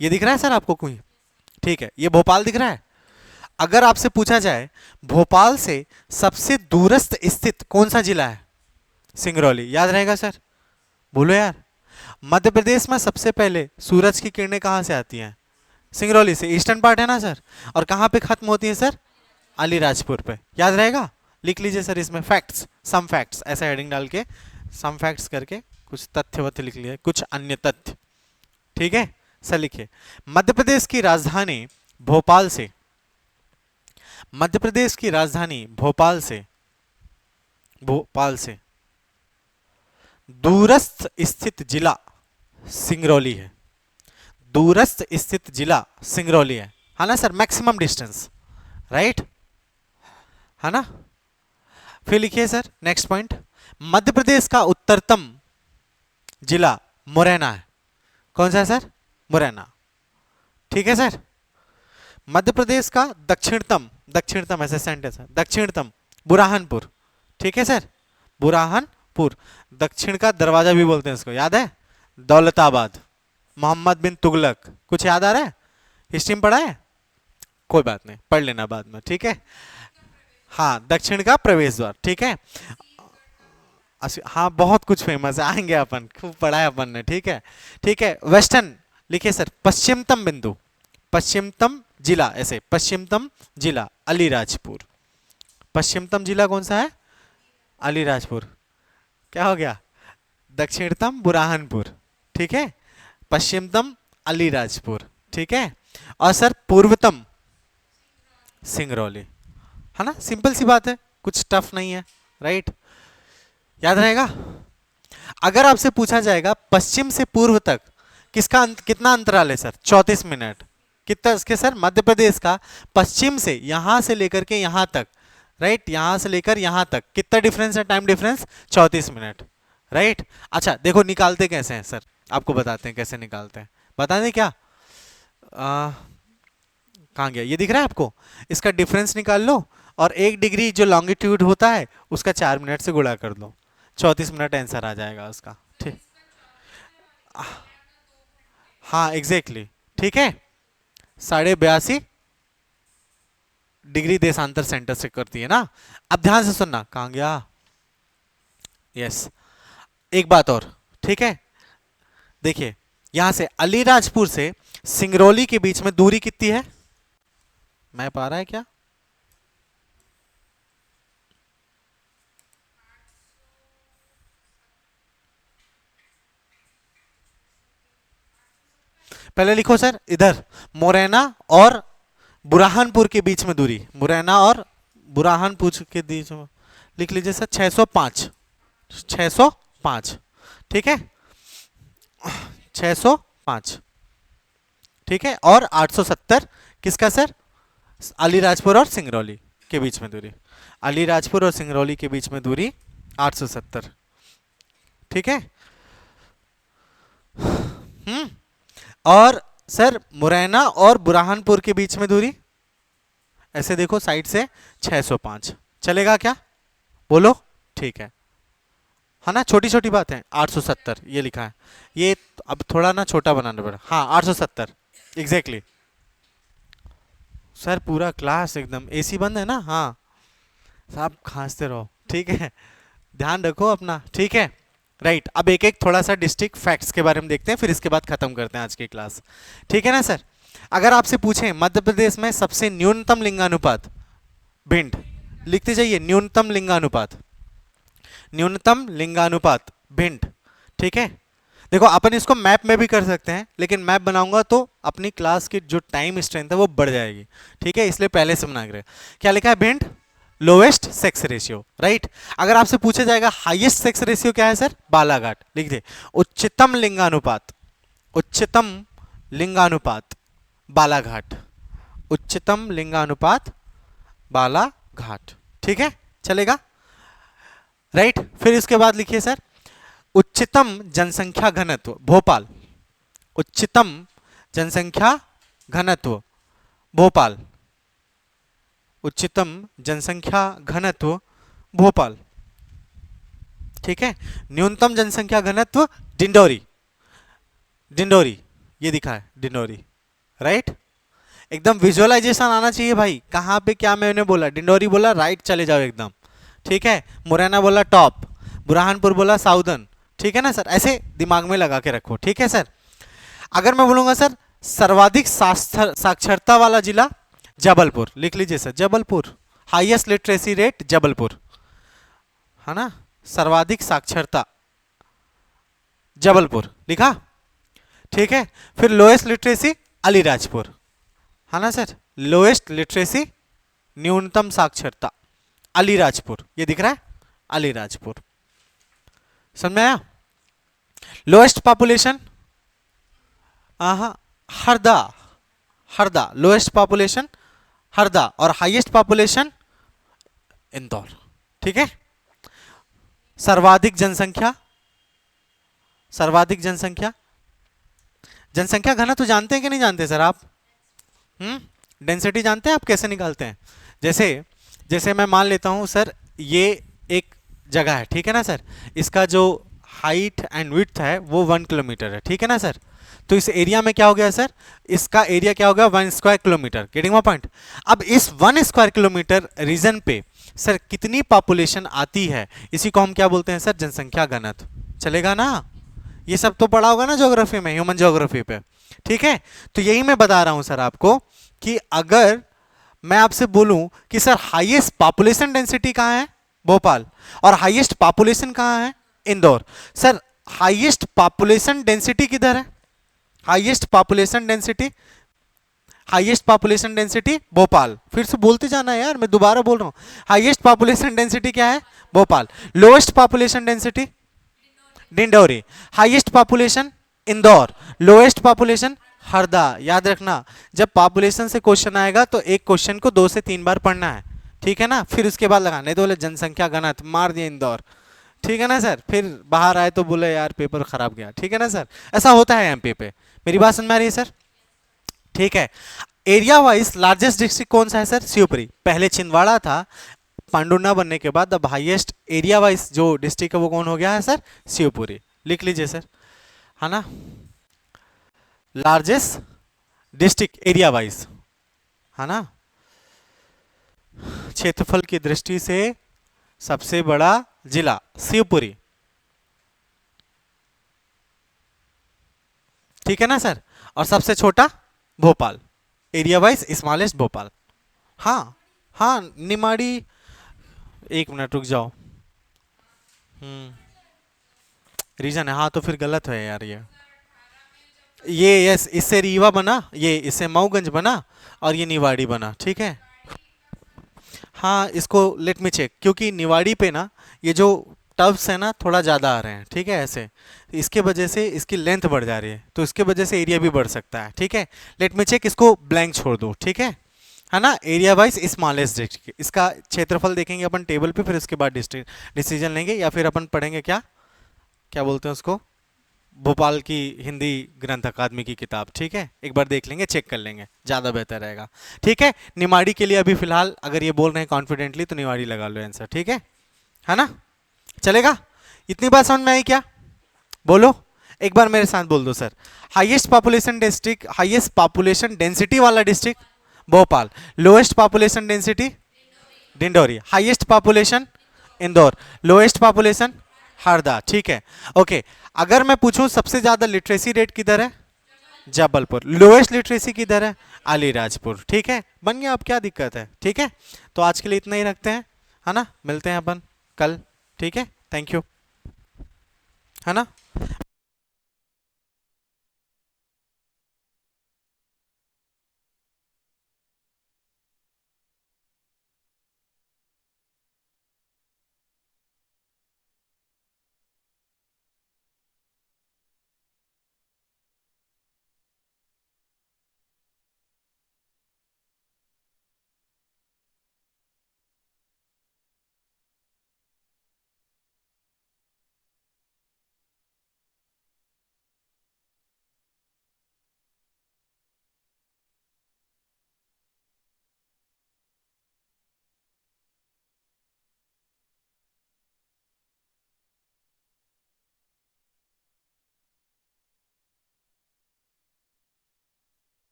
ये दिख रहा है सर आपको कोई, ठीक है, ये भोपाल दिख रहा है। अगर आपसे पूछा जाए भोपाल से सबसे दूरस्थ स्थित कौन सा जिला है, सिंगरौली, याद रहेगा सर, बोलो यार। मध्य प्रदेश में सबसे पहले सूरज की किरणें कहां से आती हैं, सिंगरौली से, ईस्टर्न पार्ट है ना सर, और कहां पे खत्म होती है सर, अलीराजपुर पे, याद रहेगा, लिख लीजिए सर इसमें फैक्ट्स, सम फैक्ट्स, ऐसा हेडिंग डाल के सम फैक्ट्स करके कुछ तथ्य वथ्य लिख लिए, कुछ अन्य तथ्य, ठीक है सर, लिखिए। मध्य प्रदेश की राजधानी भोपाल से, मध्य प्रदेश की राजधानी भोपाल से, भोपाल से दूरस्थ स्थित जिला सिंगरौली है, दूरस्थ स्थित जिला सिंगरौली है ना सर, मैक्सिमम डिस्टेंस, राइट, है ना। फिर लिखिए sir next point, Madhya Pradesh का उत्तरतम जिला मुरैना है, कौन सा है सर, मुरैना, ठीक है सर। मध्य प्रदेश का दक्षिणतम, दक्षिणतम ऐसे सेंटेंस है, दक्षिणतम बुरहानपुर, ठीक है सर, बुरहानपुर, दक्षिण का दरवाजा भी बोलते हैं इसको, याद है, दौलताबाद, मोहम्मद बिन तुगलक, कुछ याद आ रहा है, हिस्ट्री में पढ़ा है, कोई बात नहीं, पढ़ लेना बाद में, ठीक है। हाँ दक्षिण का प्रवेश द्वार, ठीक है, हाँ बहुत कुछ फेमस है, आएंगे अपन, खूब पढ़ा है अपन ने, ठीक है, ठीक है। वेस्टर्न लिखिए सर, पश्चिमतम बिंदु, पश्चिमतम जिला, ऐसे पश्चिमतम जिला अलीराजपुर, पश्चिमतम जिला कौन सा है, अलीराजपुर, क्या हो गया, दक्षिणतम बुरहानपुर, ठीक है, पश्चिमतम अलीराजपुर, ठीक है, और सर पूर्वतम सिंगरौली, है ना, सिंपल सी बात है, कुछ टफ नहीं है, राइट, याद रहेगा। अगर आपसे पूछा जाएगा पश्चिम से पूर्व तक किसका कितना अंतराल है सर, 34 मिनट, कितना इसके सर, मध्य प्रदेश का पश्चिम से यहां से लेकर के यहां तक, राइट, यहां से लेकर यहां तक कितना डिफरेंस है, टाइम डिफरेंस 34 मिनट, राइट। अच्छा देखो निकालते कैसे हैं सर, आपको बताते हैं कैसे निकालते हैं, बता दें क्या, कहाँ गया, ये दिख रहा है आपको, इसका डिफरेंस निकाल लो और 1 डिग्री जो लॉन्गिट्यूड होता है उसका 4 मिनट से गुणा कर दो, 34 मिनट आंसर आ जाएगा उसका। ठीक, हाँ एग्जैक्टली ठीक है, 82.5 डिग्री देशांतर सेंटर से करती है ना। अब ध्यान से सुनना, कहाँ गया, यस, एक बात और, ठीक है, देखिए यहां से अलीराजपुर से सिंगरौली के बीच में दूरी कितनी है, मैप आ रहा है क्या, पहले लिखो सर इधर, मुरैना और बुरहानपुर के बीच में दूरी, मुरैना और बुरहानपुर के बीच में लिख लीजिए सर 605, 605, ठीक है, 605, ठीक है, और 870 किसका सर, अलीराजपुर और सिंगरौली के बीच में दूरी, अलीराजपुर और सिंगरौली के बीच में दूरी 870, ठीक है। और सर मुरैना और बुरहानपुर के बीच में दूरी ऐसे देखो साइड से 605, चलेगा क्या, बोलो, ठीक है ना, छोटी छोटी बात है, 870 ये लिखा है, ये अब थोड़ा ना छोटा बनाना पड़ा, हाँ 870 एग्जैक्टली। सर पूरा क्लास एकदम एसी बंद है ना, हाँ सब खांसते रहो, ठीक है, ध्यान रखो अपना, ठीक है, राइट। अब एक एक थोड़ा सा डिस्ट्रिक्ट फैक्ट्स के बारे में देखते हैं, फिर इसके बाद खत्म करते हैं आज की क्लास, ठीक है ना सर। अगर आपसे पूछें मध्य प्रदेश में सबसे न्यूनतम लिंगानुपात, भिंड, लिखते जाइए न्यूनतम लिंगानुपात, न्यूनतम लिंगानुपात भिंड, ठीक है। देखो अपन इसको मैप में भी कर सकते हैं, लेकिन मैप बनाऊंगा तो अपनी क्लास की जो टाइम स्ट्रेंथ है वो बढ़ जाएगी, ठीक है, इसलिए पहले से बना के क्या लिखा है, Bhind lowest sex ratio, right. अगर आपसे पूछा जाएगा हाईएस्ट सेक्स रेशियो क्या है सर, बालाघाट, लिख दे, उच्चतम लिंगानुपात, उच्चतम लिंगानुपात बालाघाट, उच्चतम लिंगानुपात बालाघाट, ठीक है, चलेगा, राइट। फिर इसके बाद लिखिए सर उच्चतम जनसंख्या घनत्व भोपाल, उच्चतम जनसंख्या घनत्व भोपाल, उच्चतम जनसंख्या घनत्व भोपाल, ठीक है। न्यूनतम जनसंख्या घनत्व डिंडोरी, डिंडोरी ये दिखा है डिंडोरी, राइट। एकदम विजुअलाइजेशन आना चाहिए भाई, कहाँ पे क्या मैंने बोला, डिंडोरी बोला राइट चले जाओ एकदम, ठीक है, मुरैना बोला टॉप, बुरहानपुर बोला साउदर्न, ठीक है ना सर, ऐसे दिमाग में लगा के रखो, ठीक है सर। अगर मैं बोलूंगा सर सर्वाधिक साक्षरता वाला जिला जबलपुर, लिख लीजिए sir Jabalpur, highest literacy rate Jabalpur, है ना, सर्वाधिक साक्षरता जबलपुर लिखा, ठीक है। फिर लोएस्ट लिटरेसी अलीराजपुर, है ना सर, लोएस्ट लिटरेसी न्यूनतम साक्षरता अलीराजपुर, ये दिख रहा है अलीराजपुर, समझ में आया। Lowest population Harda, Harda lowest population Harda, और हाईएस्ट पॉपुलेशन इंदौर, ठीक है। सर्वाधिक जनसंख्या, सर्वाधिक जनसंख्या, जनसंख्या घनत्व तो जानते हैं कि नहीं जानते सर आप, डेंसिटी जानते हैं आप कैसे निकालते हैं, जैसे जैसे मैं मान लेता हूं सर ये एक जगह है, ठीक है ना सर, इसका जो हाइट एंड विड्थ है वो 1 किलोमीटर है, ठीक है ना सर, तो इस एरिया में क्या हो गया सर, इसका एरिया क्या हो गया 1 square kilometre, getting my point. अब इस 1 स्क्वायर किलोमीटर रीजन पे सर कितनी पॉपुलेशन आती है, इसी को हम क्या बोलते हैं सर, जनसंख्या घनत्व, चलेगा ना, ये सब तो पढ़ा होगा ना ज्योग्राफी में, ह्यूमन ज्योग्राफी पे, ठीक है। तो यही मैं बता रहा हूं सर आपको कि अगर मैं आपसे बोलूं कि सर हाईएस्ट पॉपुलेशन डेंसिटी कहां है, भोपाल, और हाईएस्ट पॉपुलेशन कहां है, Indore, sir highest population density किधर है, highest population density, highest population density Bhopal, फिर से बोलते जाना है यार, मैं दोबारा बोल रहा हूं, हाईएस्ट पॉपुलेशन डेंसिटी क्या है, Bhopal, lowest population density Dindori, highest population Indore, lowest population Harda. याद रखना जब पॉपुलेशन से क्वेश्चन आएगा तो एक क्वेश्चन को 2 से 3 बार पढ़ना है, ठीक है ना, फिर उसके बाद लगाना, नहीं तो बोले जनसंख्या घनत्व मार दिया इंदौर, ठीक है ना सर, फिर बाहर आए तो बोले यार पेपर खराब गया, ठीक है ना सर, ऐसा होता है एमपी पे, मेरी बात समझ में आ रही है सर, ठीक है। एरिया वाइज लार्जेस्ट डिस्ट्रिक्ट कौन सा है सर? शिवपुरी। पहले छिंदवाड़ा था, पांडुना बनने के बाद अब हाईएस्ट एरिया वाइज जो डिस्ट्रिक्ट है वो कौन हो गया है सर? शिवपुरी। लिख लीजिए सर, है ना, लार्जेस्ट डिस्ट्रिक्ट एरिया वाइज, है ना, क्षेत्रफल की दृष्टि से सबसे बड़ा जिला शिवपुरी। ठीक है ना सर? और सबसे छोटा Bhopal, area wise smallest Bhopal. हाँ हाँ, निमाड़ी, एक मिनट रुक जाओ। हम्म, रीजन है, हाँ तो फिर गलत है यार ये यस, इससे रीवा बना, ये इससे मऊगंज बना, और ये निवाड़ी बना। ठीक है, हाँ इसको लेट मी चेक, क्योंकि निवाड़ी पे ना ये जो टब्स है ना थोड़ा ज़्यादा आ रहे हैं। ठीक है, ऐसे इसके वजह से इसकी लेंथ बढ़ जा रही है, तो इसके वजह से एरिया भी बढ़ सकता है। ठीक है, लेट मी चेक, इसको ब्लैंक छोड़ दो। ठीक है ना, एरिया वाइज स्मॉलेस्ट डिस्ट्रिक्ट, इसका क्षेत्रफल देखेंगे अपन टेबल पे, फिर उसके बाद डिस्ट्रिक्ट डिसीजन लेंगे, या फिर अपन पढ़ेंगे क्या क्या बोलते हैं उसको, भोपाल की हिंदी ग्रंथ अकादमी की किताब। ठीक है, एक बार देख लेंगे, चेक कर लेंगे, ज़्यादा बेहतर रहेगा। ठीक है, निमाड़ी के लिए अभी फिलहाल अगर ये बोल रहे हैं कॉन्फिडेंटली तो निमाड़ी लगा लो आंसर। ठीक है ना, चलेगा? इतनी बात समझ में आई क्या? बोलो, एक बार मेरे साथ बोल दो sir. Highest population district, highest population density वाला district Bhopal. Lowest population density Dindori. Highest population Indore. Lowest population Harda. ठीक है, ओके। अगर मैं पूछूं सबसे ज्यादा लिटरेसी रेट किधर है? जबलपुर। लोएस्ट लिटरेसी किधर है? अलीराजपुर। ठीक है, बन गया, अब क्या दिक्कत है? ठीक है, तो आज के लिए इतना ही रखते हैं, है ना, मिलते हैं अपन कल। ठीक है, थैंक यू, है ना।